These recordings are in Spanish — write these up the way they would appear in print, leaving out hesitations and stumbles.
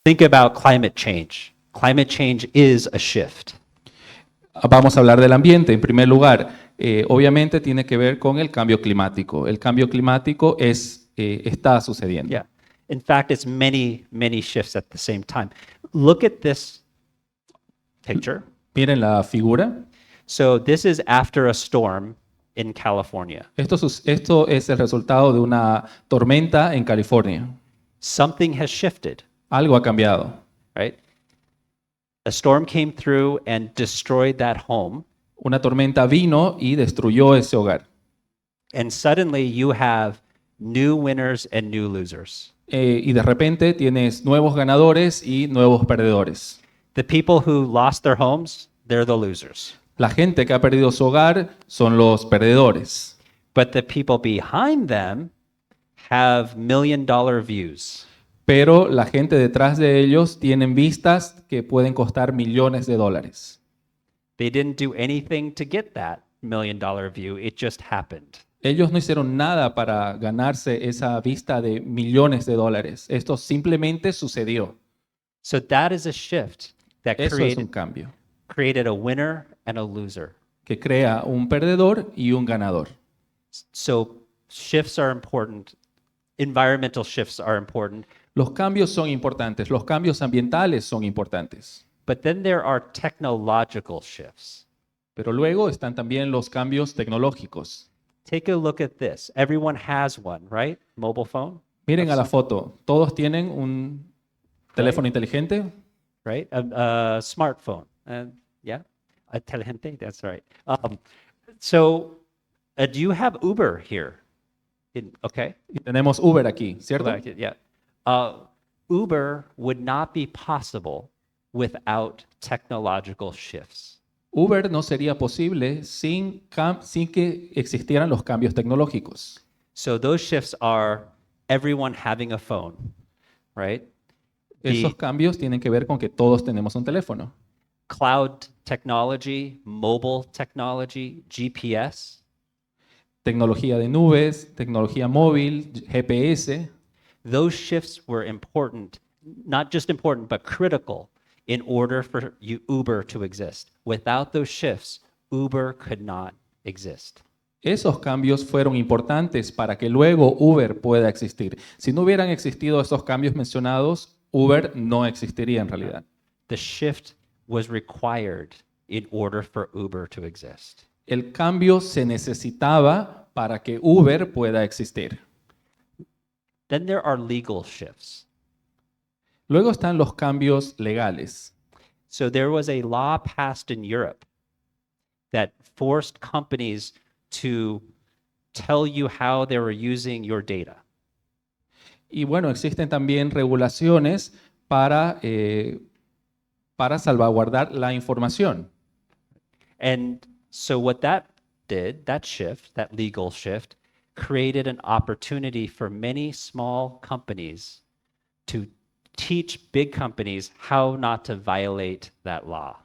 Think about climate change. Climate change is a shift. Vamos a hablar del ambiente. En primer lugar, obviamente tiene que ver con el cambio climático. El cambio climático está sucediendo. Yeah. In fact, it's many, many shifts at the same time. Look at this picture. Miren la figura. So this is after a storm in California. Esto es el resultado de una tormenta en California. Something has shifted, Algo ha cambiado. right? A storm came through and destroyed that home, Una tormenta vino y destruyó ese hogar. and suddenly you have new winners and new losers. Y de repente tienes nuevos ganadores y nuevos perdedores. The people who lost their homes, they're the losers. La gente que ha perdido su hogar son los perdedores. But the people behind them have $1 million views. Pero la gente detrás de ellos tienen vistas que pueden costar millones de dólares. They didn't do anything to get that $1 million view. It just happened. Ellos no hicieron nada para ganarse esa vista de millones de dólares. Esto simplemente sucedió. So that is a shift that Eso es un cambio created a winner and a loser. que crea un perdedor y un ganador. So shifts are important. Environmental shifts are important. Los cambios son importantes, los cambios ambientales son importantes. But then there are technological shifts. Pero luego están también los cambios tecnológicos. Take a look at this. Everyone has one, right? Mobile phone, Miren a la foto, todos tienen un teléfono inteligente. right? A smartphone. Yeah, inteligente. That's right. So, do you have Uber here? Okay. Y tenemos Uber aquí, ¿cierto? Yeah. Uber would not be possible without technological shifts. Uber no sería posible sin que existieran los cambios tecnológicos. So those shifts are everyone having a phone, right? Esos The cambios tienen que ver con que todos tenemos un teléfono. cloud technology, mobile technology, GPS. Tecnología de nubes, tecnología móvil, GPS. Those shifts were important, not just important, but critical in order for Uber to exist. Without those shifts, Uber could not exist. Esos cambios fueron importantes para que luego Uber pueda existir. Si no hubieran existido esos cambios mencionados, Uber no existiría en realidad. The shift was required in order for Uber to exist. El cambio se necesitaba para que Uber pueda existir. Then there are legal shifts. Luego están los cambios legales. So there was a law passed in Europe that forced companies to tell you how they were using your data. Y bueno, existen también regulaciones para salvaguardar la información. And so what that did, that shift, that legal shift, created an opportunity for many small companies to teach big companies how not to violate that law.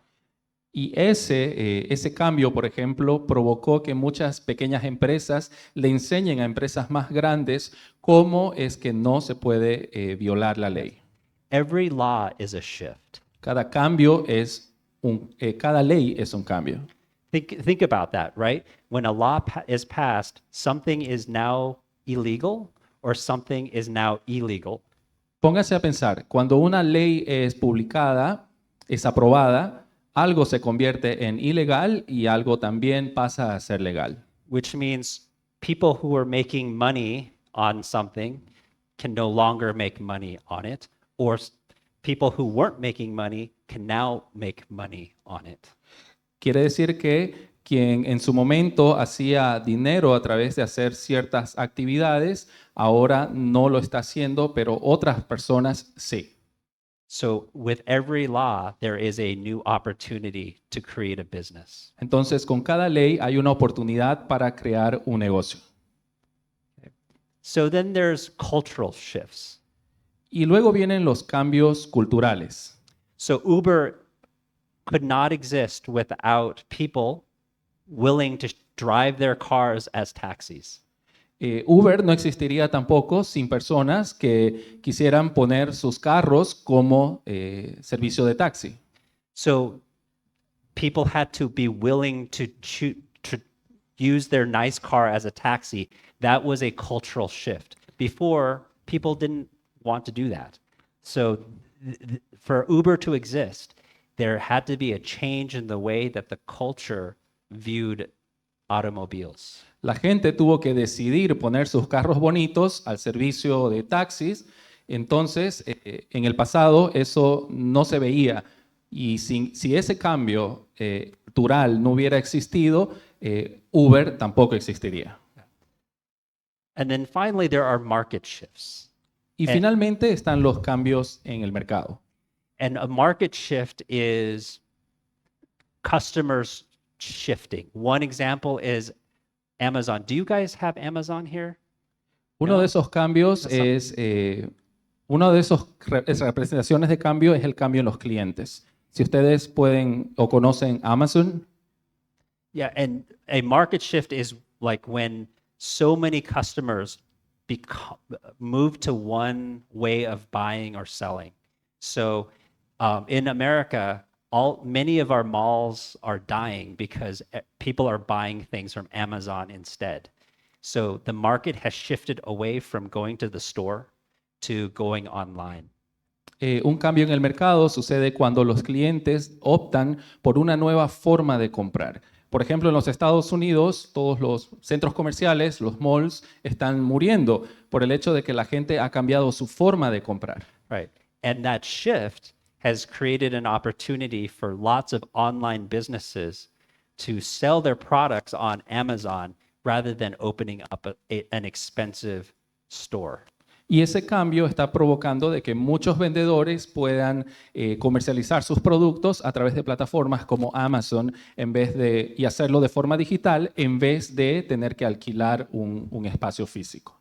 Y ese cambio, por ejemplo, provocó que muchas pequeñas empresas le enseñen a empresas más grandes cómo es que no se puede violar la ley. Every law is a shift. Cada ley es un cambio. Think about that, right? When a law is passed, something is now illegal or something is now illegal. Póngase a pensar, cuando una ley es publicada, es aprobada, algo se convierte en ilegal y algo también pasa a ser legal. Which means people who are making money on something can no longer make money on it, or people who weren't making money can now make money on it. Quiere decir que quien en su momento hacía dinero a través de hacer ciertas actividades, ahora no lo está haciendo, pero otras personas sí. So with every law, there is a new opportunity to create a business. Entonces, con cada ley hay una oportunidad para crear un negocio. So then there's cultural shifts. Y luego vienen los cambios culturales. So Uber could not exist without people willing to drive their cars as taxis. Uber no existiría tampoco sin personas que quisieran poner sus carros como servicio de taxi. So people had to be willing to use their nice car as a taxi. That was a cultural shift. Before, people didn't want to do that. So for Uber to exist, there had to be a change in the way that the culture viewed automobiles. La gente tuvo que decidir poner sus carros bonitos al servicio de taxis. Entonces, en el pasado eso no se veía. Y si ese cambio cultural no hubiera existido, Uber tampoco existiría. And then finally, there are market shifts. Y finalmente están los cambios en el mercado. And a market shift is customers shifting. One example is Amazon. Do you guys have Amazon here? Uno No. de esos cambios es, uno de esos representaciones de cambio es el cambio en los clientes. Si ustedes pueden o conocen Amazon, Yeah, and a market shift is like when so many customers move to one way of buying or selling. So in America, many of our malls are dying because people are buying things from Amazon instead. So the market has shifted away from going to the store to going online. un cambio en el mercado sucede cuando los clientes optan por una nueva forma de comprar. Por ejemplo, en los Estados Unidos, todos los centros comerciales, los malls, están muriendo por el hecho de que la gente ha cambiado su forma de comprar. Right. And that shift has created an opportunity for lots of online businesses to sell their products on Amazon rather than opening up an expensive store. Y ese cambio está provocando de que muchos vendedores puedan comercializar sus productos a través de plataformas como Amazon y hacerlo de forma digital en vez de tener que alquilar un espacio físico.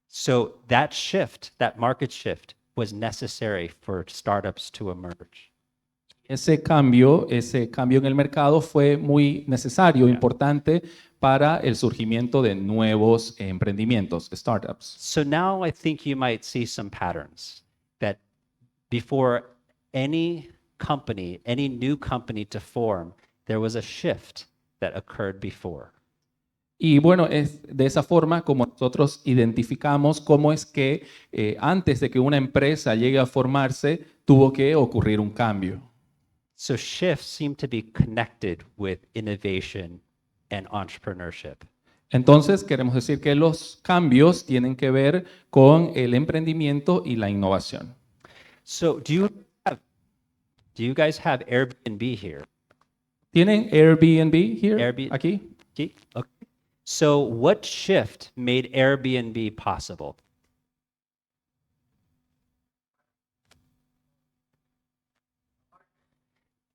So that shift, that market shift, was necessary for startups to emerge. Ese cambio en el mercado fue muy necesario, importante para el surgimiento de nuevos emprendimientos, startups. So now I think you might see some patterns that before any new company to form, there was a shift that occurred before. Y bueno, es de esa forma como nosotros identificamos cómo es que antes de que una empresa llegue a formarse, tuvo que ocurrir un cambio. So shifts seem to be connected with innovation and entrepreneurship. Entonces, queremos decir que los cambios tienen que ver con el emprendimiento y la innovación. So do you guys have Airbnb here? ¿Tienen Airbnb here? Airbnb. Aquí. Okay. So what shift made Airbnb possible?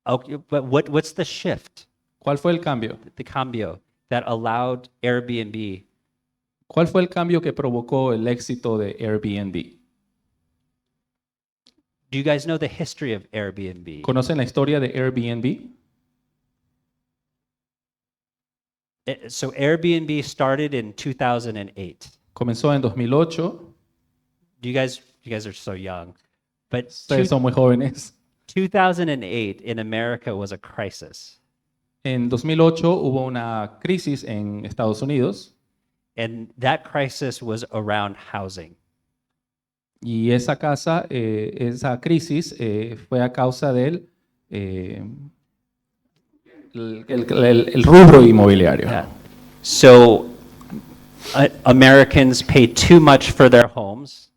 Okay, but what's the shift, ¿Cuál fue el cambio? the cambio, that allowed Airbnb? ¿Cuál fue el cambio que provocó el éxito de Airbnb? Do you guys know the history of Airbnb? ¿Conocen la historia de Airbnb? So Airbnb started in 2008. Comenzó en 2008. You guys are so young, but Ustedes son muy jóvenes. 2008 in America was a crisis. En 2008 hubo una crisis en Estados Unidos And that crisis was around housing. y esa crisis fue a causa del el rubro inmobiliario. Yeah. So Americans paid too much for their homes,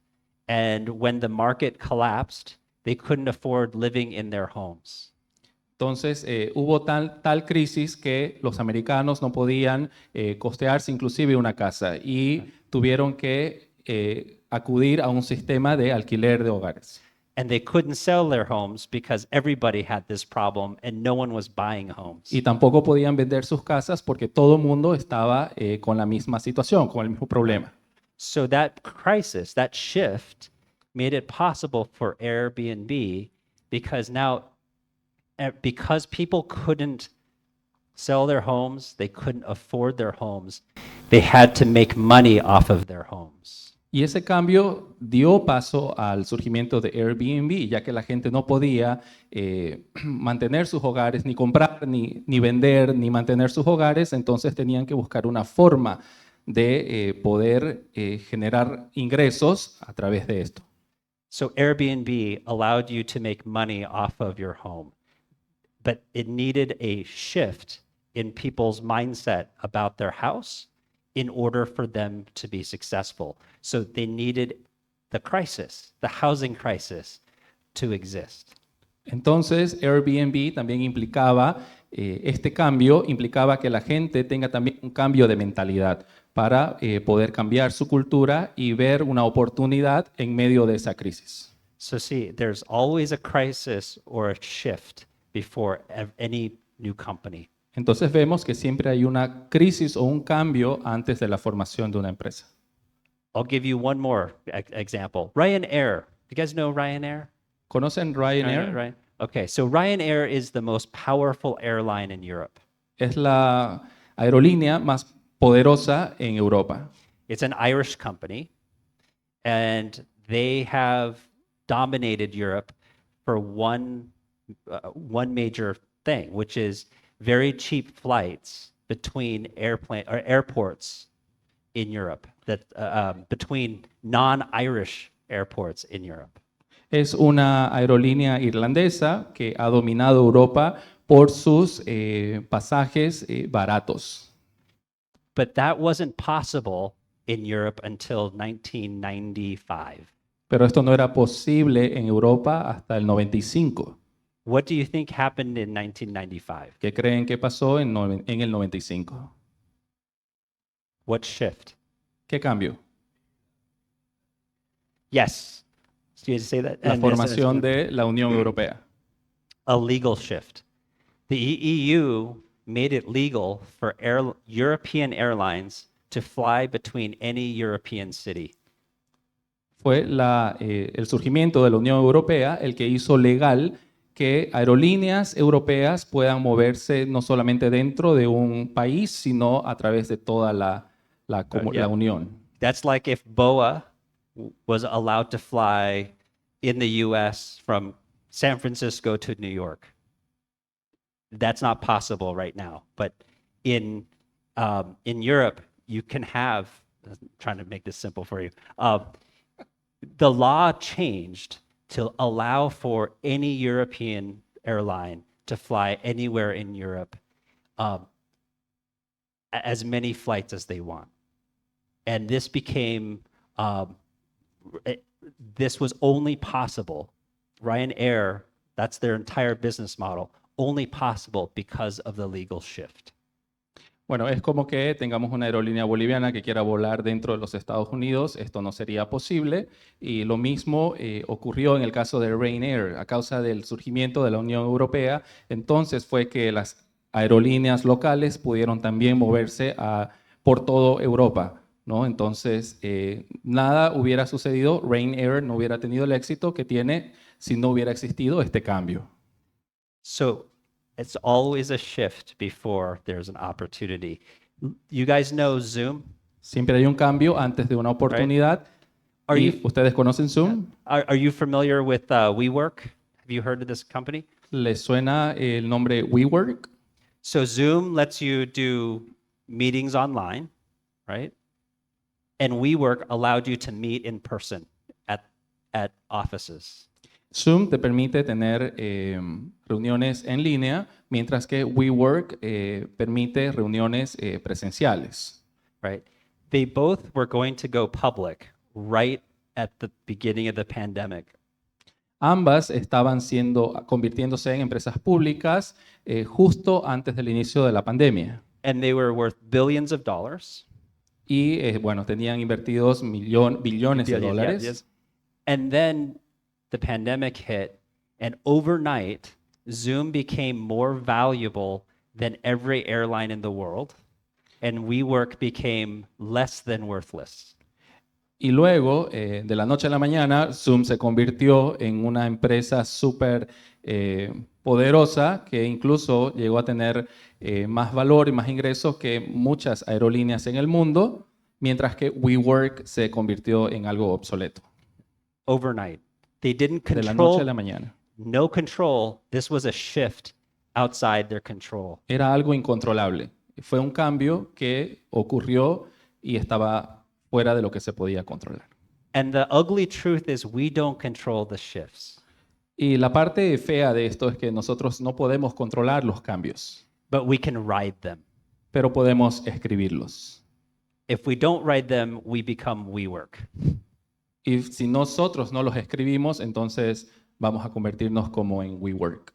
and when the market collapsed, they couldn't afford living in their homes. Entonces hubo tal crisis que los americanos no podían costearse inclusive una casa y tuvieron que acudir a un sistema de alquiler de hogares. And they couldn't sell their homes because everybody had this problem and no one was buying homes. Y tampoco podían vender sus casas porque todo el mundo estaba con la misma situación, con el mismo problema. So that crisis, that shift, made it possible for Airbnb because because people couldn't sell their homes, they couldn't afford their homes, they had to make money off of their homes. Y ese cambio dio paso al surgimiento de Airbnb, ya que la gente no podía mantener sus hogares, ni comprar, ni vender, ni mantener sus hogares, entonces tenían que buscar una forma de poder generar ingresos a través de esto. So Airbnb allowed you to make money off of your home, but it needed a shift in people's mindset about their house in order for them to be successful. So they needed the crisis, the housing crisis, to exist. Entonces, Airbnb también implicaba, este cambio implicaba que la gente tenga también un cambio de mentalidad para poder cambiar su cultura y ver una oportunidad en medio de esa crisis. So see, there's always a crisis or a shift before any new company. Entonces vemos que siempre hay una crisis o un cambio antes de la formación de una empresa. I'll give you one more example. Ryanair. You guys know Ryanair? ¿Conocen Ryanair? Right. Okay, so Ryanair is the most powerful airline in Europe. Es la aerolínea más poderosa en Europa. It's an Irish company, and they have dominated Europe for one major thing, which is very cheap flights between airports in Europe, between non-Irish airports in Europe. Es una aerolínea irlandesa que ha dominado Europa por sus pasajes baratos. But that wasn't possible in Europe until 1995. Pero esto no era posible en Europa hasta el 95. What do you think happened in 1995? ¿Qué creen que pasó en el 95? What shift? ¿Qué cambio? Yes. Did you say that? La And formación de la Unión Europea. a legal shift. The EU made it legal for European airlines to fly between any European city. Fue el surgimiento de la Unión Europea el que hizo legal que aerolíneas europeas puedan moverse no solamente dentro de un país, sino a través de toda la Yeah. Unión. That's like if BOA was allowed to fly in the US from San Francisco to New York. That's not possible right now. But in Europe, you can have, I'm trying to make this simple for you. The law changed to allow for any European airline to fly anywhere in Europe, as many flights as they want. And this became, this was only possible. Ryanair, that's their entire business model, only possible because of the legal shift. Bueno, es como que tengamos una aerolínea boliviana que quiera volar dentro de los Estados Unidos, esto no sería posible, y lo mismo ocurrió en el caso de Ryanair, a causa del surgimiento de la Unión Europea, entonces fue que las aerolíneas locales pudieron también moverse por toda Europa, ¿no? Entonces, nada hubiera sucedido, Ryanair no hubiera tenido el éxito que tiene si no hubiera existido este cambio. So it's always a shift before there's an opportunity. You guys know Zoom? Siempre hay un cambio antes de una oportunidad. Are ¿Y you- ustedes conocen Zoom? Are you familiar with WeWork? Have you heard of this company? ¿Les suena el nombre WeWork? So Zoom lets you do meetings online, right? And WeWork allowed you to meet in person at offices. Zoom te permite tener reuniones en línea, mientras que WeWork permite reuniones presenciales. Right? They both were going to go public right at the beginning of the pandemic. Ambas estaban convirtiéndose en empresas públicas justo antes del inicio de la pandemia. And they were worth billions of dollars. Y bueno, tenían invertidos billones de dólares. And then the pandemic hit, and overnight, Zoom became more valuable than every airline in the world, and WeWork became less than worthless. Y luego, de la noche a la mañana, Zoom se convirtió en una empresa súper poderosa que incluso llegó a tener más valor y más ingresos que muchas aerolíneas en el mundo, mientras que WeWork se convirtió en algo obsoleto overnight. They didn't de la noche a la control, mañana. no control. This was a shift outside their control. Era algo incontrolable. Fue un cambio que ocurrió y estaba fuera de lo que se podía controlar. And the ugly truth is we don't control the shifts, Y la parte fea de esto es que nosotros no podemos controlar los cambios, but we can ride them. pero podemos escribirlos. If we don't ride them, we become WeWork. Y si nosotros no los escribimos, entonces vamos a convertirnos como en WeWork.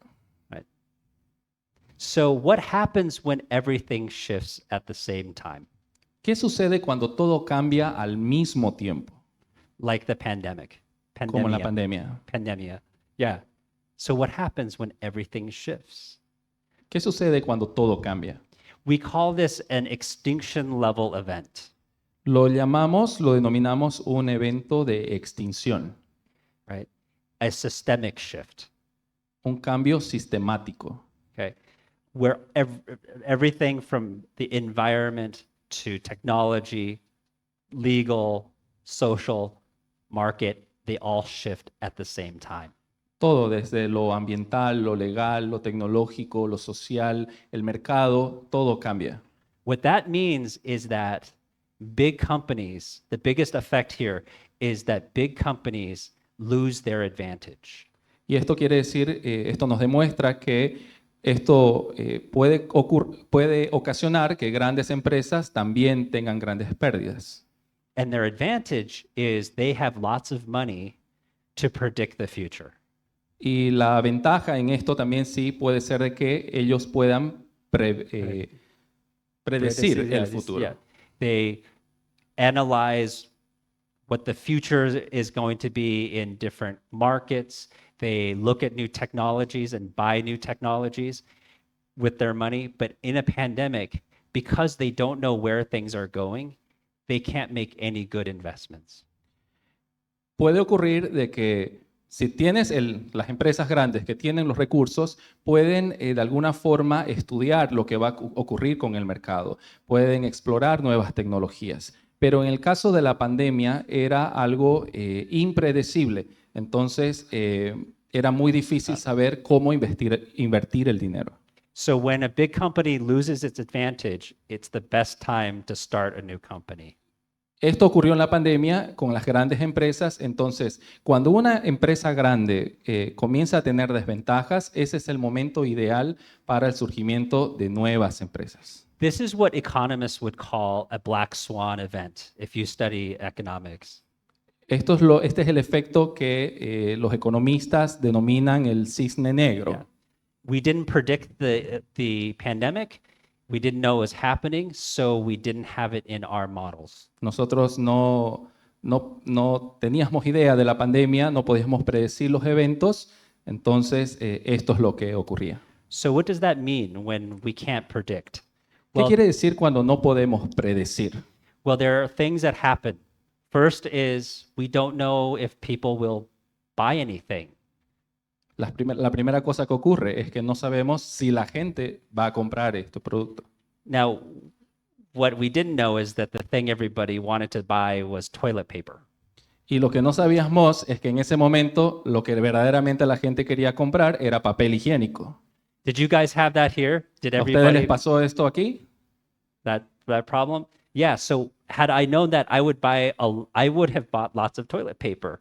Right? So what happens when everything shifts at the same time? ¿Qué sucede cuando todo cambia al mismo tiempo, Like the pandemic. como en la Pandemia. pandemia? Yeah. So what happens when everything shifts? ¿Qué sucede cuando todo cambia? We call this an extinction level event. Lo denominamos un evento de extinción, Right? A systemic shift. un cambio sistemático, Okay. Where everything from the environment to technology, legal, social, market, they all shift at the same time. todo desde lo ambiental, lo legal, lo tecnológico, lo social, el mercado, todo cambia. What that means is that big companies, the biggest effect here is that big companies lose their advantage. Y esto quiere decir, esto nos demuestra que esto puede ocasionar que grandes empresas también tengan grandes pérdidas. And their advantage is they have lots of money to predict the future. Y la ventaja en esto también sí puede ser de que ellos puedan predecir el futuro. Yeah. They analyze what the future is going to be in different markets. They look at new technologies and buy new technologies with their money. But in a pandemic, because they don't know where things are going, they can't make any good investments. Puede ocurrir de que si tienes las empresas grandes que tienen los recursos, pueden de alguna forma estudiar lo que va a ocurrir con el mercado, pueden explorar nuevas tecnologías. Pero en el caso de la pandemia era algo impredecible, entonces era muy difícil saber cómo invertir el dinero. So when a big company loses its advantage, it's the best time to start a new company. Esto ocurrió en la pandemia con las grandes empresas, entonces cuando una empresa grande comienza a tener desventajas, ese es el momento ideal para el surgimiento de nuevas empresas. This is what economists would call a black swan event if you study economics. Este es el efecto que los economistas denominan el cisne negro. Yeah. We didn't predict the pandemic. We didn't know it was happening, so we didn't have it in our models. Nosotros no teníamos idea de la pandemia, no podíamos predecir los eventos, entonces esto es lo que ocurría. So what does that mean when we can't predict? ¿Qué quiere decir cuando no podemos predecir? Well, there are things that happen. First is we don't know if people will buy anything. La primera cosa que ocurre es que no sabemos si la gente va a comprar este producto. Now, what we didn't know is that the thing everybody wanted to buy was toilet paper. Y lo que no sabíamos es que en ese momento lo que verdaderamente la gente quería comprar era papel higiénico. Did you guys have that here? Did ¿A ustedes everybody les pasó esto aquí? that problem? Yeah, so had I known that, I would have bought lots of toilet paper,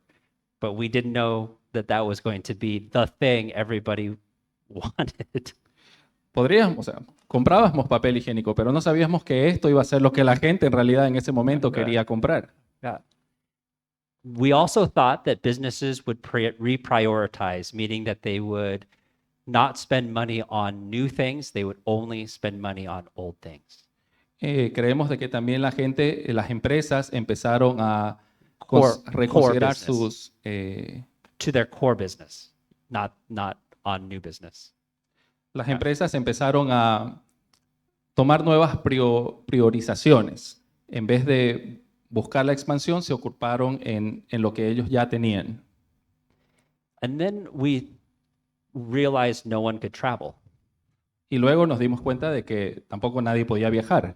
but we didn't know that was going to be the thing everybody wanted. Comprábamos papel higiénico, pero no sabíamos que esto iba a ser lo que la gente en realidad en ese momento quería comprar. Yeah. We also thought that businesses would reprioritize, meaning that they would not spend money on new things, they would only spend money on old things. Creemos de que también las empresas empezaron a core reconsiderar business. To their core business, not on new business. Las empresas empezaron a tomar nuevas priorizaciones. En vez de buscar la expansión, se ocuparon en lo que ellos ya tenían. And then we realized no one could travel, Y luego nos dimos cuenta de que tampoco nadie podía viajar.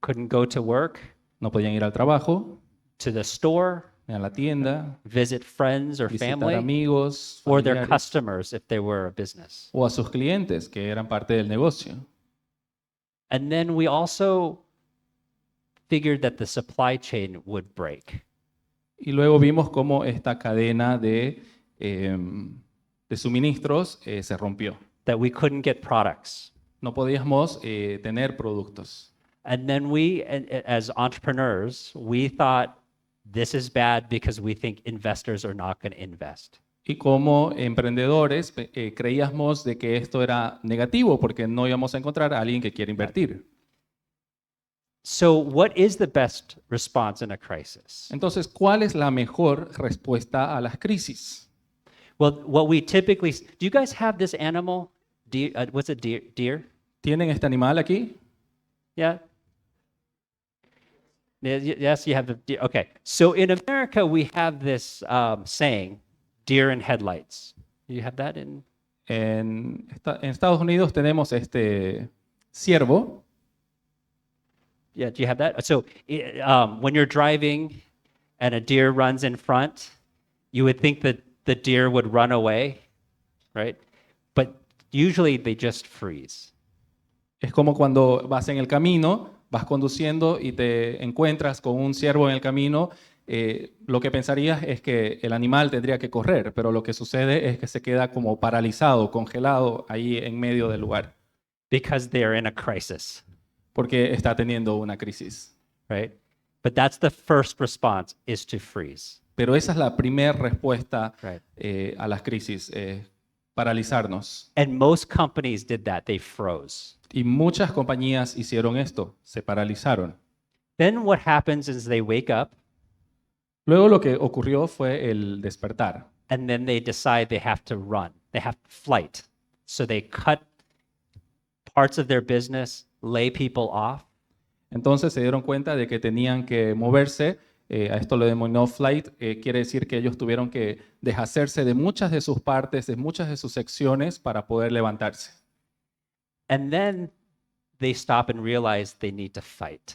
couldn't go to work, No podían ir al trabajo, to the store, ni a la tienda, visit friends or visitar family, amigos, or their familiares, customers if they were a business. o a sus clientes que eran parte del negocio. And then we also figured that the supply chain would break. Y luego vimos cómo esta cadena de suministros se rompió. That we couldn't get products. No podíamos tener productos. And then as entrepreneurs, we thought this is bad because we think investors are not going to invest. Y como emprendedores creíamos de que esto era negativo porque no íbamos a encontrar a alguien que quiera invertir. So, what is the best response in a crisis? Entonces, ¿cuál es la mejor respuesta a las crisis? Well, what we typically do you guys have this animal? Deer, what's a deer? Deer? ¿Tienen este animal aquí? Yeah. Yes, you have the deer. Okay. So in America, we have this saying, "Deer in headlights." You have that in? En Estados Unidos tenemos este ciervo. Yeah. Do you have that? So when you're driving and a deer runs in front, you would think that the deer would run away, right? But usually they just freeze. Es como cuando vas en el camino, vas conduciendo y te encuentras con un ciervo en el camino. Lo que pensarías es que el animal tendría que correr, pero lo que sucede es que se queda como paralizado, congelado ahí en medio del lugar, Because they're in a crisis, porque está teniendo una crisis. right? But that's the first response, is to freeze. Pero esa es la primera respuesta Right. a las crisis, paralizarnos. And most companies did that. They froze. Y muchas compañías hicieron esto, se paralizaron. Then what happens is they wake up Luego lo que ocurrió fue el despertar. and then they decide they have to run. They have flight. So they cut parts of their business, lay people off, Entonces se dieron cuenta de que tenían que moverse. A esto lo denominó flight. Quiere decir que ellos tuvieron que deshacerse de muchas de sus partes, de muchas de sus secciones para poder levantarse. and then they stop and realize they need to fight.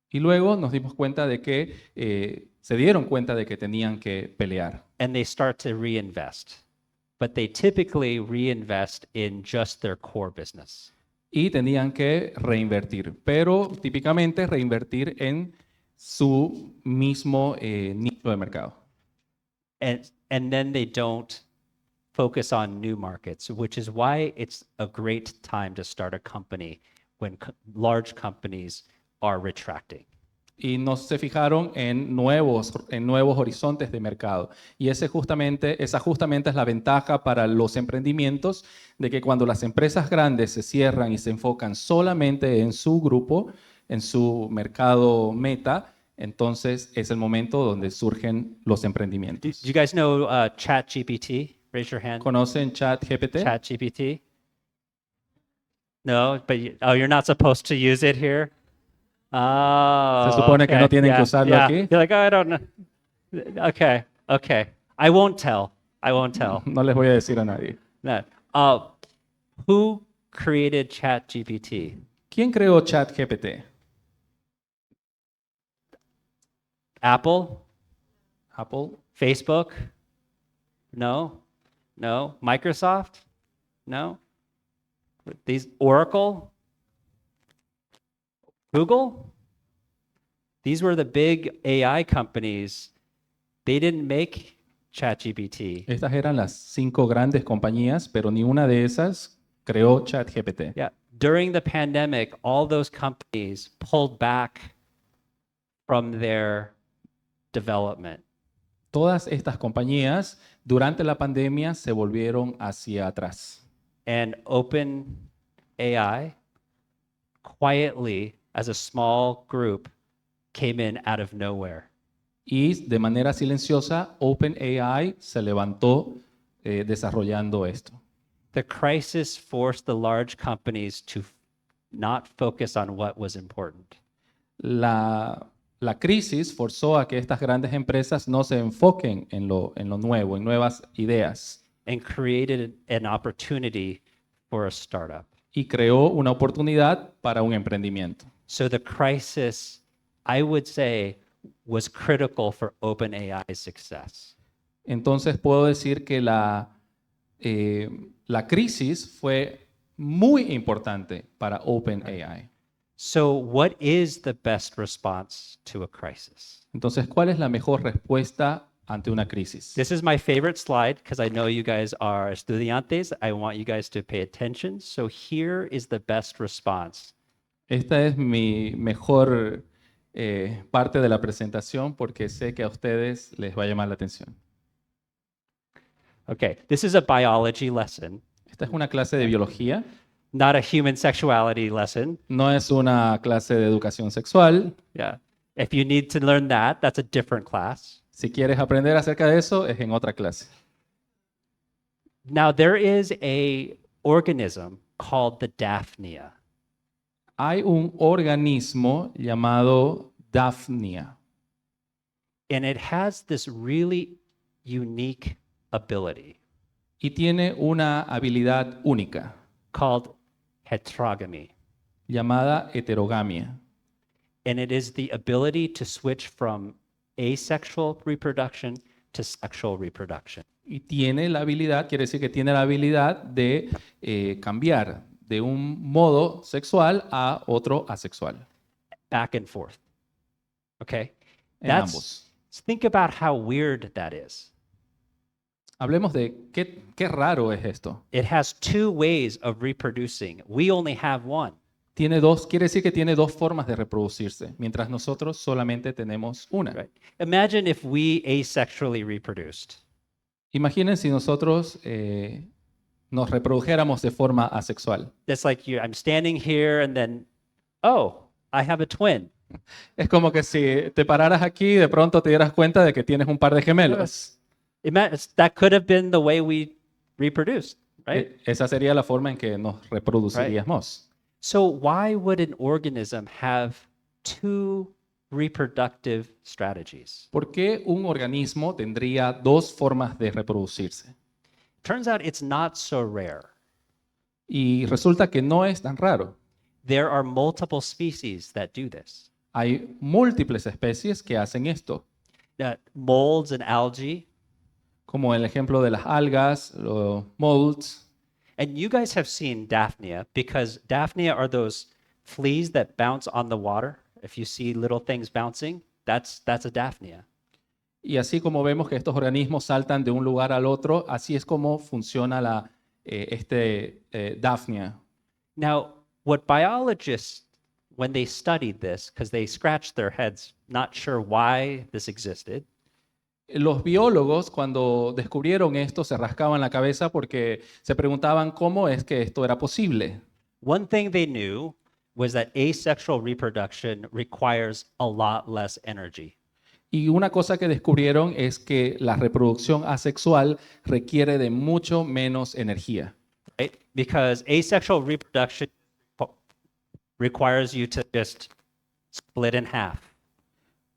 Y luego nos dimos cuenta de que se dieron cuenta de que tenían que pelear. And they start to reinvest. But they typically reinvest in just their core business. Y tenían que reinvertir, pero típicamente reinvertir en su mismo nicho de mercado. And then they don't focus on new markets, which is why it's a great time to start a company when large companies are retracting. Y no se fijaron en nuevos horizontes de mercado. Y esa justamente es la ventaja para los emprendimientos, de que cuando las empresas grandes se cierran y se enfocan solamente en su grupo, en su mercado meta, entonces es el momento donde surgen los Do emprendimientos. you guys know ChatGPT? Raise your hand. ¿Conocen ChatGPT? ChatGPT? No, but you're not supposed to use it here. Oh, Se supone que no tienen que usarlo aquí. You're like, oh, I don't know. Okay. I won't tell. No les voy a decir a nadie. No. Who created ChatGPT? ¿Quién creó ChatGPT? Apple? Apple. Facebook? No. Microsoft? No. These Oracle? Google? These were the big AI companies. They didn't make ChatGPT. Estas eran las 5 grandes compañías, pero ni una de esas creó ChatGPT. Yeah. During the pandemic, all those companies pulled back from their development. Todas estas compañías durante la pandemia se volvieron hacia atrás. And OpenAI quietly, as a small group, came in out of nowhere. Y de manera silenciosa, OpenAI se levantó desarrollando esto. The crisis forced the large companies to not focus on what was important. La crisis forzó a que estas grandes empresas no se enfoquen en lo nuevo, en nuevas ideas. and created an opportunity for a startup. y creó una oportunidad para un emprendimiento. So the crisis, I would say, was critical for OpenAI's success. Entonces puedo decir que la crisis fue muy importante para OpenAI. So what is the best response to a crisis? Entonces, ¿cuál es la mejor respuesta ante una crisis? This is my favorite slide because I know you guys are estudiantes. I want you guys to pay attention. So here is the best response. Esta es mi mejor parte de la presentación porque sé que a ustedes les va a llamar la atención. Okay, this is a biology lesson, Esta es una clase de biología, not a human sexuality lesson. no es una clase de educación sexual. Yeah. If you need to learn that, that's a different class. Si quieres aprender acerca de eso, es en otra clase. Now there is a organism called the Daphnia. Hay un organismo llamado Daphnia And it has this really unique ability y tiene una habilidad única called heterogamy. llamada heterogamia. And it is the ability to switch from asexual reproduction to sexual reproduction. Y tiene la habilidad, quiere decir que tiene la habilidad de cambiar de un modo sexual a otro asexual. Back and forth. Okay? En ambos. Think about how weird that is. Hablemos de qué raro es esto. It has two ways of reproducing. We only have one. Quiere decir que tiene dos formas de reproducirse, mientras nosotros solamente tenemos una. Right? Imagine if we asexually reproduced. Imaginen si nosotros nos reprodujéramos de forma asexual. It's like I'm standing here and then, oh, I have a twin. Es como que si te pararas aquí y de pronto te dieras cuenta de que tienes un par de gemelos. That could have been the way we reproduced, right? Esa sería la forma en que nos reproduciríamos. So why would an organism have two reproductive strategies? ¿Por qué un organismo tendría dos formas de reproducirse? Turns out it's not so rare. Y resulta que no es tan raro. There are multiple species that do this. Hay múltiples especies que hacen esto, Molds and algae. como el ejemplo de las algas, los molds. And you guys have seen Daphnia because Daphnia are those fleas that bounce on the water. If you see little things bouncing, that's a Daphnia. Y así como vemos que estos organismos saltan de un lugar al otro, así es como funciona Daphnia. Now, what biologists, when they studied this, because they scratched their heads, not sure why this existed, Los biólogos, cuando descubrieron esto, se rascaban la cabeza porque se preguntaban cómo es que esto era posible. one thing they knew was that asexual reproduction requires a lot less energy. Y una cosa que descubrieron es que la reproducción asexual requiere de mucho menos energía. Right? Because asexual reproduction requires you to just split in half.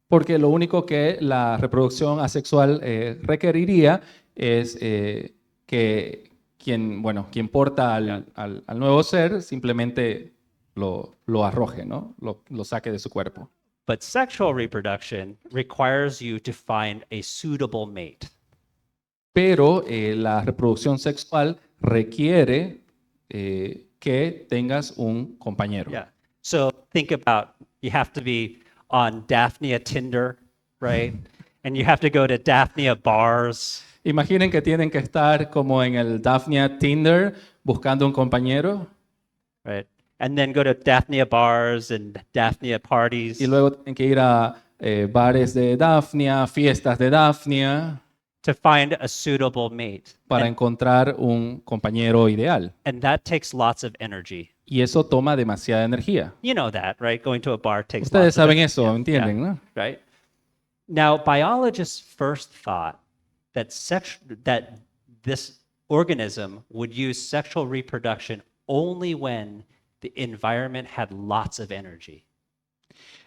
Porque lo único que la reproducción asexual requeriría es que quien porta al nuevo ser simplemente lo arroje, ¿no? Lo saque de su cuerpo. But sexual reproduction requires you to find a suitable mate. Pero la reproducción sexual requiere que tengas un compañero. Yeah. So think about, you have to be on Daphnia Tinder, right? And you have to go to Daphnia bars. Imaginen que tienen que estar como en el Daphnia Tinder buscando un compañero Right? And then go to Daphnia bars and Daphnia parties y luego tienen que ir a bares de Daphnia, fiestas de Daphnia to find a suitable mate. para encontrar un compañero ideal. And that takes lots of energy. Y eso toma demasiada energía. You know that, right? Going to a bar takes Ustedes lots of saben energy. eso, Yeah, ¿entienden? yeah, ¿No? right? Now, biologists first thought that that this organism would use sexual reproduction only when the environment had lots of energy.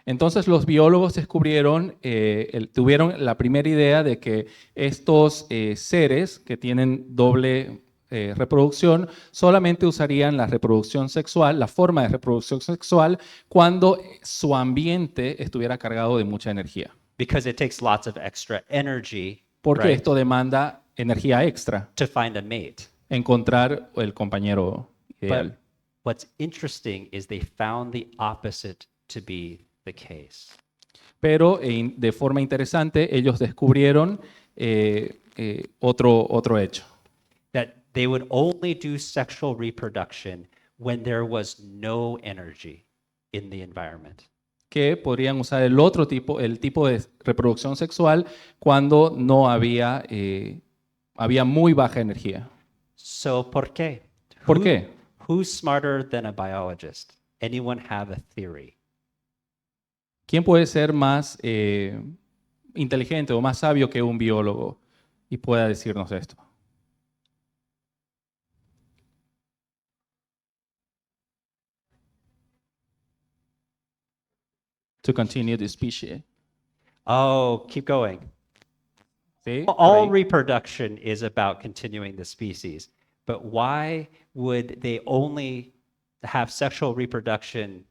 Entonces los biólogos tuvieron la primera idea de que estos seres que tienen doble reproducción solamente usarían la reproducción sexual, la forma de reproducción sexual, cuando su ambiente estuviera cargado de mucha energía. because it takes lots of extra energy, Porque right, esto demanda energía extra, to find a mate. encontrar el compañero ideal. But what's interesting is they found the opposite to be the case. Pero de forma interesante, ellos descubrieron otro hecho. That they would only do sexual reproduction when there was no energy in the environment. Que podrían usar el tipo de reproducción sexual cuando no había muy baja energía. So, ¿por qué? ¿Por qué? Who's smarter than a biologist? Anyone have a theory? ¿Quién puede ser más inteligente o más sabio que un biólogo y pueda decirnos esto? To continue the species. Oh, keep going. ¿Sí? Por All ahí. reproduction is about continuing the species, but why would they only have sexual reproduction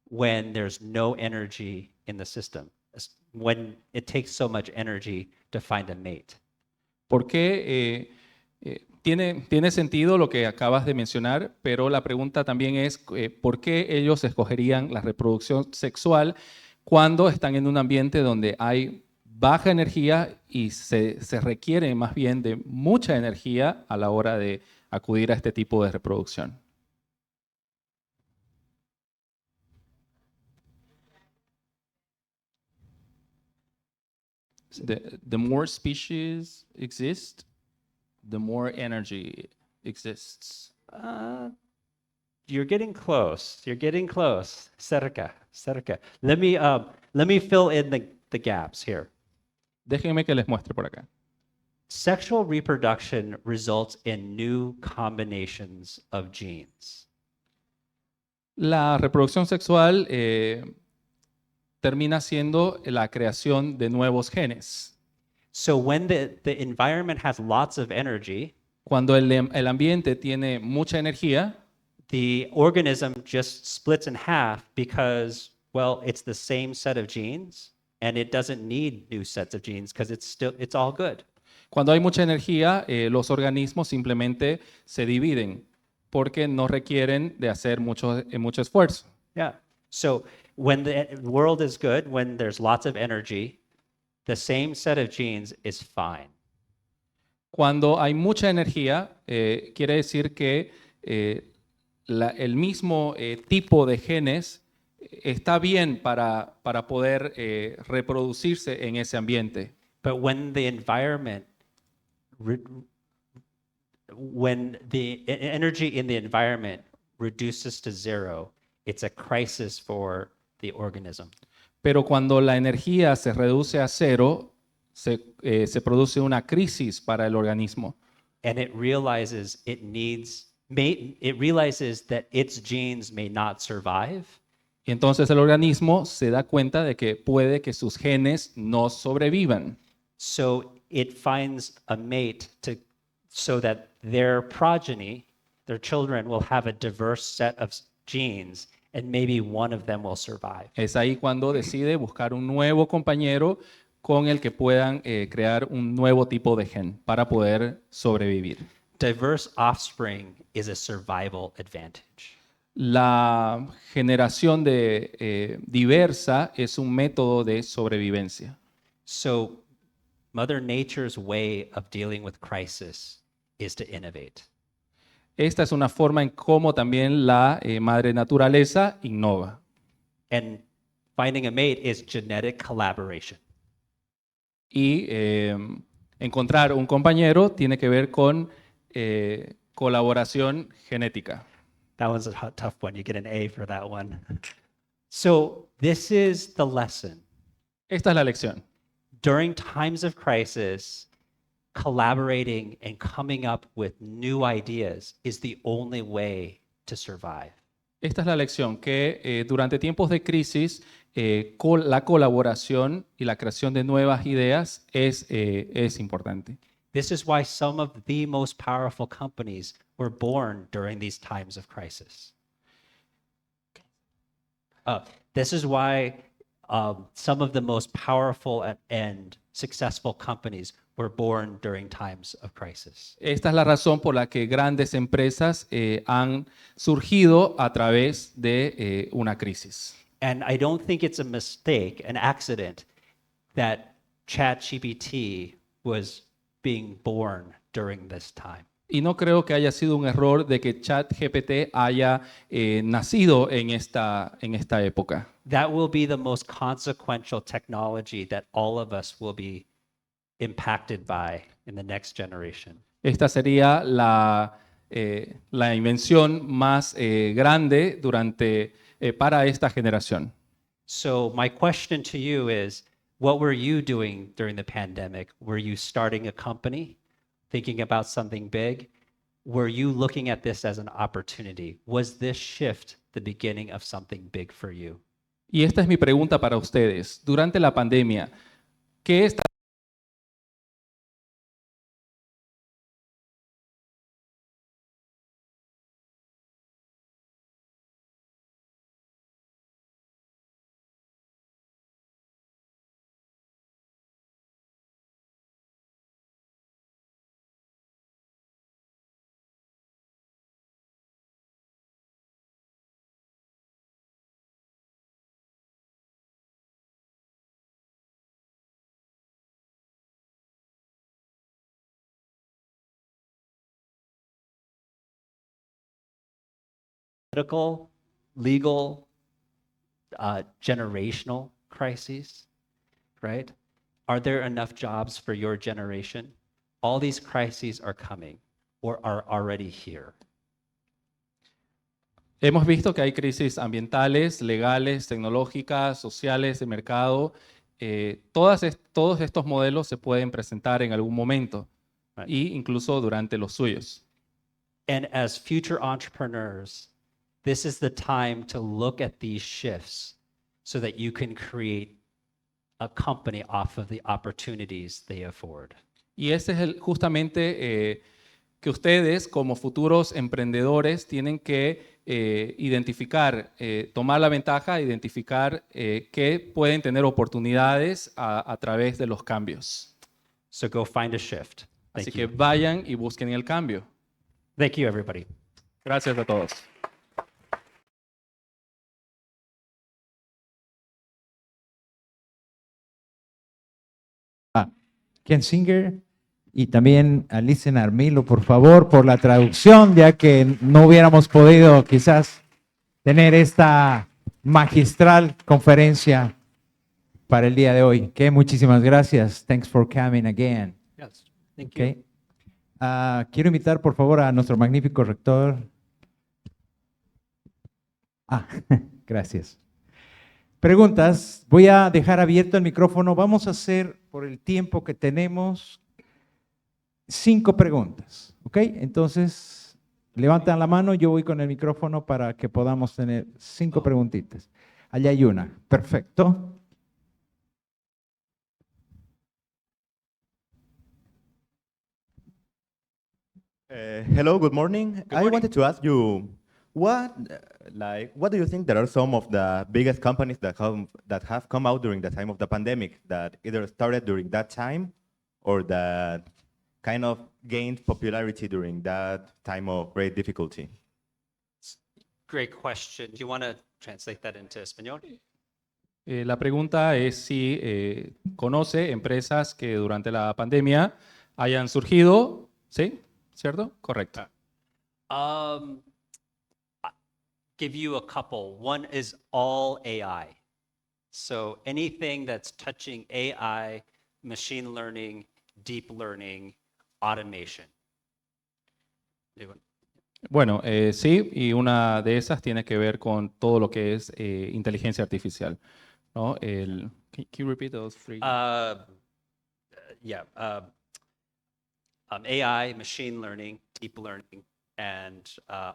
when there's no energy in the system, when it takes so much energy to find a mate? Porque tiene sentido lo que acabas de mencionar, pero la pregunta también es ¿por qué ellos escogerían la reproducción sexual cuando están en un ambiente donde hay baja energía y se requiere más bien de mucha energía a la hora de acudir a este tipo de reproducción? The more species exist, the more energy exists. You're getting close. You're getting close. Cerca, cerca. Let me fill in the gaps here. Déjenme que les muestre por acá. Sexual reproduction results in new combinations of genes. La reproducción sexual termina siendo la creación de nuevos genes. So when the environment has lots of energy, Cuando el ambiente tiene mucha energía, the organism just splits in half because, well, it's the same set of genes and it doesn't need new sets of genes because it's all good. cuando hay mucha energía, los organismos simplemente se dividen porque no requieren de hacer mucho esfuerzo. Yeah. So when the world is good, when there's lots of energy, the same set of genes is fine. Cuando hay mucha energía, quiere decir que el mismo tipo de genes está bien para poder reproducirse en ese ambiente. But when the environment, when the energy in the environment reduces to zero, it's a crisis for the organism. Pero cuando la energía se reduce a cero, se produce una crisis para el organismo. And it realizes it realizes that its genes may not survive. Y entonces el organismo se da cuenta de que puede que sus genes no sobrevivan. So it finds a mate so that their progeny, their children, will have a diverse set of genes, and maybe one of them will survive. Es ahí cuando decide buscar un nuevo compañero con el que puedan crear un nuevo tipo de gen para poder sobrevivir. Diverse offspring is a survival advantage. La generación diversa es un método de sobrevivencia. So Mother Nature's way of dealing with crisis is to innovate. Esta es una forma en cómo también la madre naturaleza innova. And finding a mate is genetic collaboration. Y encontrar un compañero tiene que ver con colaboración genética. That one's a tough one. You get an A for that one. So this is the lesson. Esta es la lección. During times of crisis, collaborating and coming up with new ideas is the only way to survive. Esta es la lección, que durante tiempos de crisis la colaboración y la creación de nuevas ideas es importante. This is why some of the most powerful companies were born during these times of crisis. This is why some of the most powerful and successful companies were born during times of crisis. Esta es la razón por la que grandes empresas han surgido a través de una crisis. And I don't think it's a mistake, an accident, that ChatGPT was being born during this time. Y no creo que haya sido un error de que ChatGPT haya nacido en esta época. That will be the most consequential technology that all of us will be impacted by in the next generation. Esta sería la invención más grande para esta generación. So my question to you is, what were you doing during the pandemic? Were you starting a company, thinking about something big? Were you looking at this as an opportunity? Was this shift the beginning of something big for you? Y esta es mi pregunta para ustedes. Durante la pandemia, ¿qué está Political, legal, generational crises, right? Are there enough jobs for your generation? All these crises are coming or are already here. Hemos visto que hay crisis ambientales, legales, tecnológicas, sociales, de mercado. Todos estos modelos se pueden presentar en algún momento, Right. y incluso durante los suyos. And as future entrepreneurs, this is the time to look at these shifts so that you can create a company off of the opportunities they afford. Y ese es justamente que ustedes como futuros emprendedores tienen que identificar, tomar la ventaja, identificar que pueden tener oportunidades a través de los cambios. So go find a shift. Así Thank que you. vayan y busquen el cambio. Thank you, everybody. Gracias a todos. Ken Singer y también a Listen Armilo, por favor, por la traducción, ya que no hubiéramos podido quizás tener esta magistral conferencia para el día de hoy. Que muchísimas gracias. Thanks for coming again. Yes. Thank you. Okay. Quiero invitar, por favor, a nuestro magnífico rector. Gracias. Preguntas. Voy a dejar abierto el micrófono. Vamos a hacer, por el tiempo que tenemos, 5 preguntas. ¿Ok? Entonces, levantan la mano. Yo voy con el micrófono para que podamos tener 5 preguntitas. Allá hay una. Perfecto. Hello, good morning. I wanted to ask you, what do you think that are some of the biggest companies that have come out during the time of the pandemic that either started during that time or that kind of gained popularity during that time of great difficulty? Great question. Do you want to translate that into Espanol? La pregunta es si conoce empresas que durante la pandemia hayan surgido, ¿sí? ¿Cierto? Correcto. I- give you a couple. One is all AI. So anything that's touching AI, machine learning, deep learning, automation. Anyone? Bueno, sí, y una de esas tiene que ver con todo lo que es inteligencia artificial, ¿no? Can you repeat those three? Yeah. AI, machine learning, deep learning, and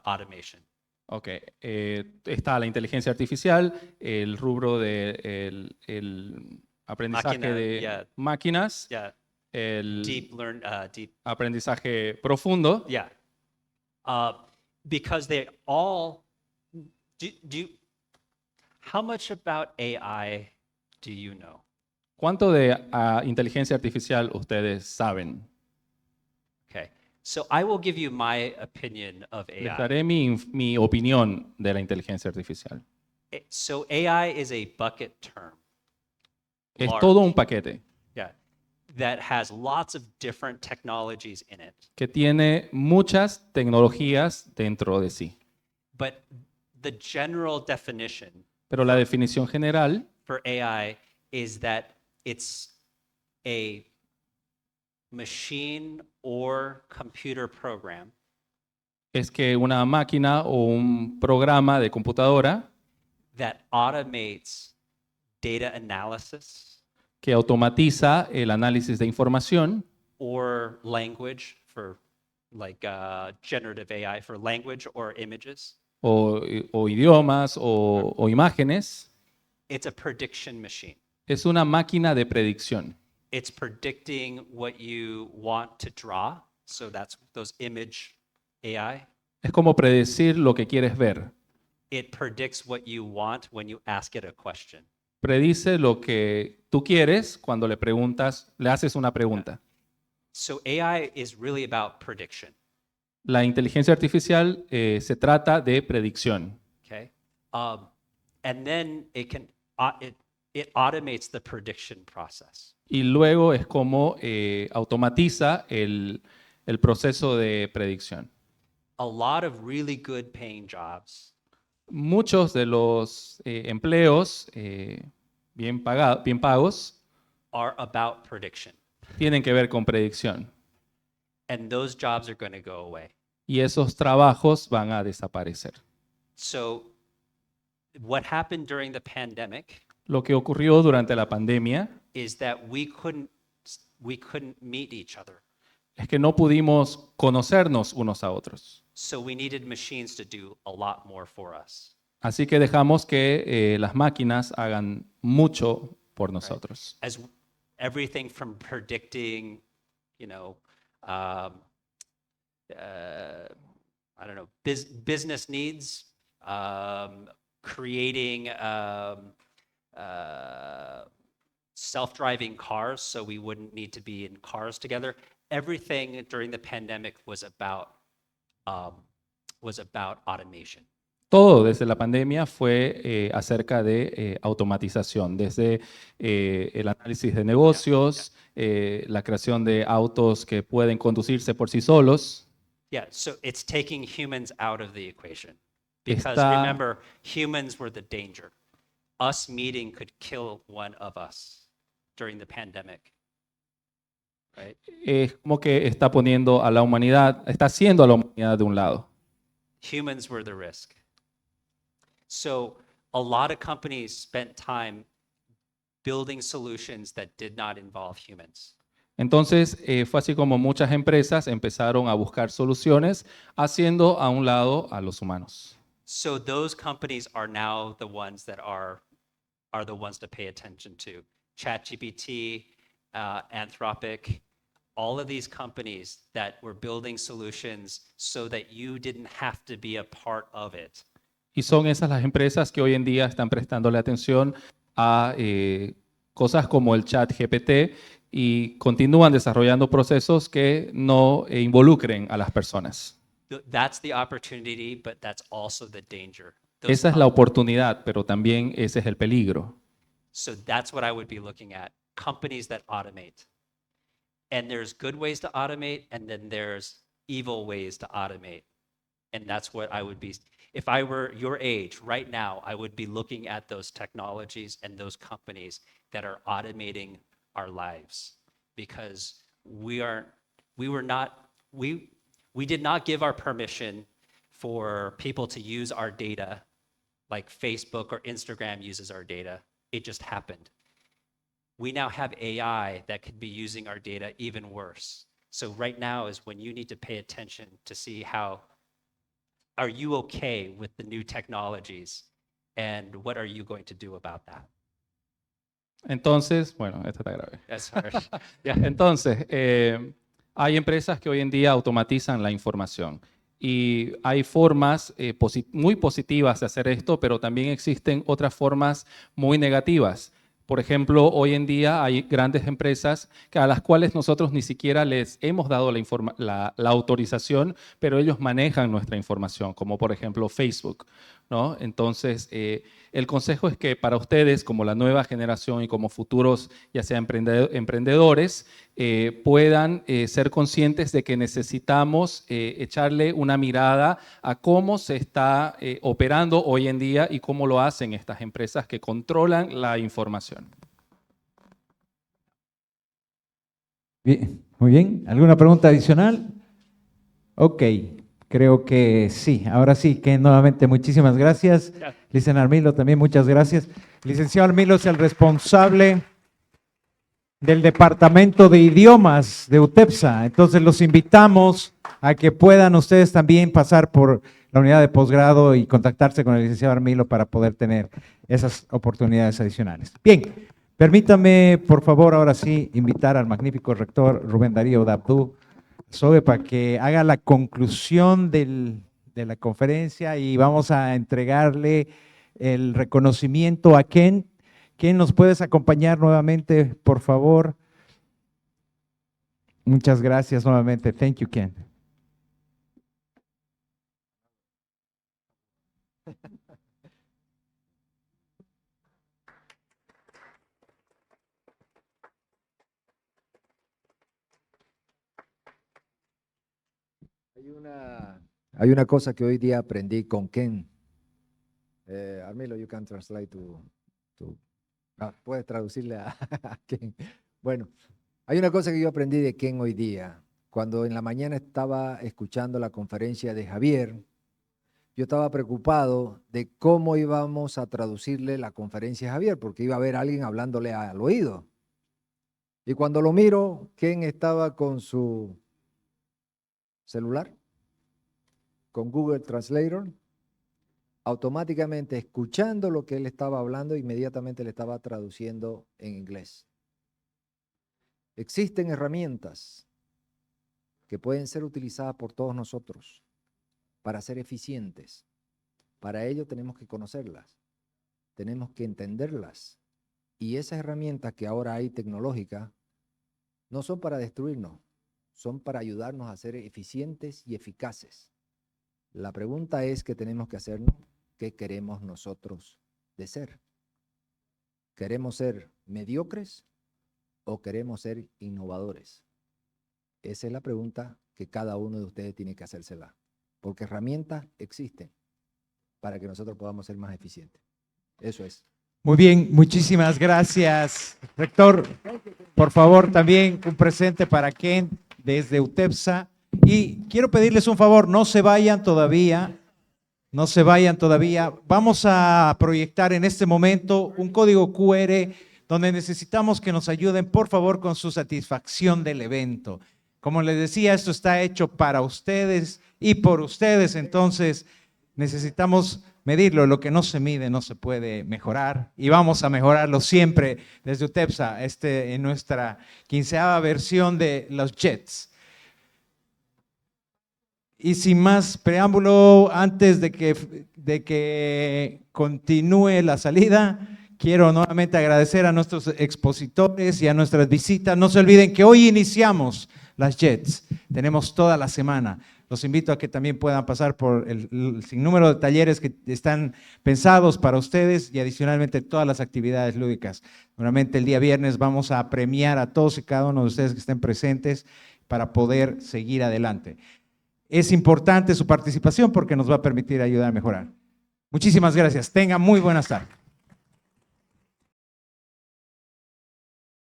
automation. Ok, está la inteligencia artificial, el rubro de el aprendizaje Máquina, de yeah. máquinas, Yeah, el deep, aprendizaje profundo. yeah. Uh, because they all, how much about AI do you know? ¿Cuánto de inteligencia artificial ustedes saben? Okay, so I will give you my opinion of Les AI. daré mi opinión de la inteligencia artificial. So AI is a bucket term. Es Large. todo un paquete Yeah, that has lots of different technologies in it. que tiene muchas tecnologías dentro de sí. But the general definition Pero la definición general for AI is that it's a machine or computer program es que una máquina o un programa de computadora that automates data analysis que automatiza el análisis de información or language for like generative AI for language or images. o idiomas o imágenes, It's a prediction machine. es una máquina de predicción. It's predicting what you want to draw. So that's those image AI. Es como predecir lo que quieres ver. It predicts what you want when you ask it a question. Predice lo que tú quieres cuando le preguntas, le haces una pregunta. So AI is really about prediction. La inteligencia artificial se trata de predicción. Okay. And then it automates the prediction process. Y luego es como automatiza el proceso de predicción. A lot of really good paying jobs Muchos de los empleos bien pagos are about prediction. tienen que ver con predicción. And those jobs are going to go away. Y esos trabajos van a desaparecer. So what happened during the pandemic Lo que ocurrió durante la pandemia is that we couldn't meet each other. es que no pudimos conocernos unos a otros. So we needed machines to do a lot more for us. Así que dejamos que las máquinas hagan mucho por nosotros. As everything from predicting, I don't know, business needs, creating self-driving cars so we wouldn't need to be in cars together. Everything during the pandemic was about automation. Todo desde la pandemia fue acerca de automatización, desde el análisis de negocios, la creación de autos que pueden conducirse por sí solos. Yeah, so it's taking humans out of the equation. Because Está- remember, humans were the danger. Us meeting could kill one of us during the pandemic. Right? Es como que está poniendo a la humanidad, está haciendo a la humanidad de un lado. Humans were the risk. So a lot of companies spent time building solutions that did not involve humans. Entonces, fue así como muchas empresas empezaron a buscar soluciones haciendo a un lado a los humanos. So those companies are now the ones that are the ones to pay attention to. ChatGPT, Anthropic, all of these companies that were building solutions so that you didn't have to be a part of it. Y son esas las empresas que hoy en día están prestándole atención a cosas como el chat GPT y continúan desarrollando procesos que no involucren a las personas. That's the opportunity, but that's also the danger. Esa es la oportunidad, pero también ese es el peligro. So that's what I would be looking at. Companies that automate. And there's good ways to automate, and then there's evil ways to automate. And that's what I would be, if I were your age right now, I would be looking at those technologies and those companies that are automating our lives, because we did not give our permission for people to use our data like Facebook or Instagram uses our data. It just happened. We now have AI that could be using our data even worse. So right now is when you need to pay attention to see how are you okay with the new technologies? And what are you going to do about that? Entonces, bueno, esto está grave. That's hard. Yeah. Entonces, hay empresas que hoy en día automatizan la información y hay formas muy positivas de hacer esto, pero también existen otras formas muy negativas. Por ejemplo, hoy en día hay grandes empresas a las cuales nosotros ni siquiera les hemos dado la autorización, pero ellos manejan nuestra información, como por ejemplo Facebook, ¿no? Entonces, el consejo es que para ustedes, como la nueva generación y como futuros, ya sea emprendedores, puedan ser conscientes de que necesitamos echarle una mirada a cómo se está operando hoy en día y cómo lo hacen estas empresas que controlan la información. Bien, muy bien. ¿Alguna pregunta adicional? Ok, creo que sí. Ahora sí, que nuevamente muchísimas gracias. Licenciado Armilo, también muchas gracias. Licenciado Armilo es el responsable del Departamento de Idiomas de UTEPSA. Entonces los invitamos a que puedan ustedes también pasar por la unidad de posgrado y contactarse con el licenciado Armilo para poder tener esas oportunidades adicionales. Bien, permítame, por favor, ahora sí, invitar al magnífico rector Rubén Darío Dabdú Sobe para que haga la conclusión de la conferencia y vamos a entregarle el reconocimiento a Ken. Ken, ¿nos puedes acompañar nuevamente, por favor? Muchas gracias nuevamente. Thank you, Ken. Hay una cosa que hoy día aprendí con Ken. Armilo, you can translate puedes traducirle a Ken. Bueno, hay una cosa que yo aprendí de Ken hoy día. Cuando en la mañana estaba escuchando la conferencia de Javier, yo estaba preocupado de cómo íbamos a traducirle la conferencia a Javier, porque iba a haber alguien hablándole al oído. Y cuando lo miro, Ken estaba con su celular, con Google Translator, automáticamente escuchando lo que él estaba hablando, inmediatamente le estaba traduciendo en inglés. Existen herramientas que pueden ser utilizadas por todos nosotros para ser eficientes. Para ello tenemos que conocerlas, tenemos que entenderlas. Y esas herramientas que ahora hay tecnológicas no son para destruirnos, son para ayudarnos a ser eficientes y eficaces. La pregunta es que tenemos que hacernos, ¿qué queremos nosotros de ser? ¿Queremos ser mediocres o queremos ser innovadores? Esa es la pregunta que cada uno de ustedes tiene que hacérsela, porque herramientas existen para que nosotros podamos ser más eficientes. Eso es. Muy bien, muchísimas gracias, rector. Por favor, también un presente para Ken desde UTEPSA. Y quiero pedirles un favor, no se vayan todavía, no se vayan todavía. Vamos a proyectar en este momento un código QR donde necesitamos que nos ayuden, por favor, con su satisfacción del evento. Como les decía, esto está hecho para ustedes y por ustedes, entonces necesitamos medirlo. Lo que no se mide no se puede mejorar y vamos a mejorarlo siempre desde UTEPSA, en nuestra 15ª versión de los JETS. Y sin más preámbulo, antes de que continúe la salida, quiero nuevamente agradecer a nuestros expositores y a nuestras visitas. No se olviden que hoy iniciamos las JETS, tenemos toda la semana. Los invito a que también puedan pasar por el sinnúmero de talleres que están pensados para ustedes y adicionalmente todas las actividades lúdicas. Nuevamente el día viernes vamos a premiar a todos y cada uno de ustedes que estén presentes para poder seguir adelante. Es importante su participación porque nos va a permitir ayudar a mejorar. Muchísimas gracias. Tengan muy buenas tardes.